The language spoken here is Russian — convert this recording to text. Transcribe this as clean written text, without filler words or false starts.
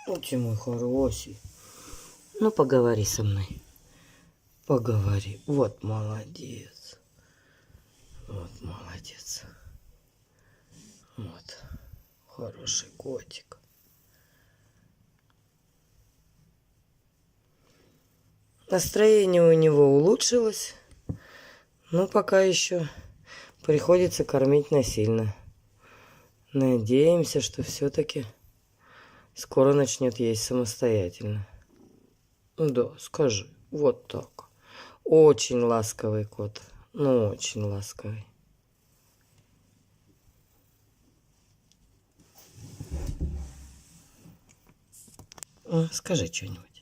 Вот ты мой хороший. Ну, поговори со мной. Поговори. Вот молодец. Вот молодец. Вот. Хороший котик. Настроение у него улучшилось. Но пока еще приходится кормить насильно. Надеемся, что все-таки скоро начнет есть самостоятельно. Да, скажи. Вот так. Очень ласковый кот. Ну, очень ласковый. Скажи что-нибудь.